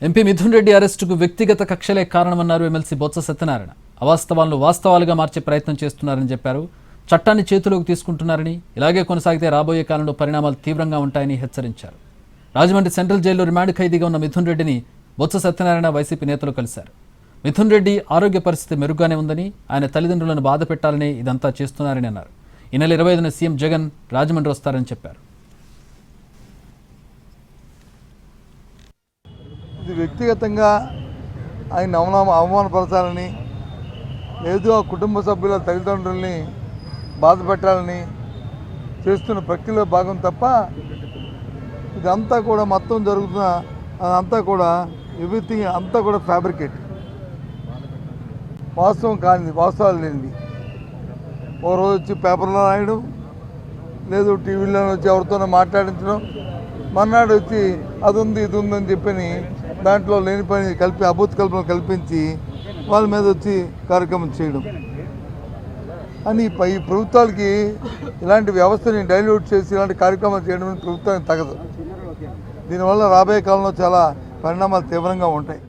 MP Mithun Reddy అరెస్టుకు వ్యక్తిగత కక్షలే కారణమన్నారు MLC Botsa Satyanarayana. అవాస్తవాలను వాస్తవాలుగా మార్చే ప్రయత్నం చేస్తున్నారని చెప్పారు. చట్టాన్ని చేతిలోకి తీసుకుంటున్నారని, ఇలాగే కొనసాగితే రాబోయే కాలంలో పరిణామాలు తీవ్రంగా ఉంటాయని హెచ్చరించారు. రాజమండ్రి సెంట్రల్ జైల్లో రిమాండ్ ఖైదీగా ఉన్న మిథున్ రెడ్డిని బొత్స సత్యనారాయణ వైసీపీ నేతలు కలిశారు. మిథున్ రెడ్డి ఆరోగ్య పరిస్థితి మెరుగ్గానే ఉందని, ఆయన తల్లిదండ్రులను బాధ పెట్టాలని ఇదంతా చేస్తున్నారని అన్నారు. ఈ నెల 25న సీఎం జగన్ రాజమండ్రి వస్తారని చెప్పారు. ఇది వ్యక్తిగతంగా ఆయన అవమానపరచాలని, లేదు ఆ కుటుంబ సభ్యుల తల్లిదండ్రుల్ని బాధ పెట్టాలని చేస్తున్న ప్రక్రియలో భాగం తప్ప ఇదంతా కూడా మొత్తం జరుగుతున్న అదంతా కూడా ఎవ్రీథింగ్ అంతా కూడా ఫ్యాబ్రికేట్, వాస్తవం కానిది, వాస్తవాలు లేనిది. ఓ రోజు వచ్చి పేపర్లో రాయడం, లేదు టీవీలో వచ్చి ఎవరితోనో మాట్లాడించడం, మర్నాడు వచ్చి అది ఉంది ఇది ఉందని చెప్పని దాంట్లో లేని పని కలిపి అభూత కల్పనలు కల్పించి వాళ్ళ మీద వచ్చి కార్యక్రమం చేయడం అని ఈ ప్రభుత్వాలకి ఇలాంటి వ్యవస్థని డైల్యూట్ చేసి ఇలాంటి కార్యక్రమాలు చేయడం ప్రభుత్వానికి తగదు. దీనివల్ల రాబోయే కాలంలో చాలా పరిణామాలు తీవ్రంగా ఉంటాయి.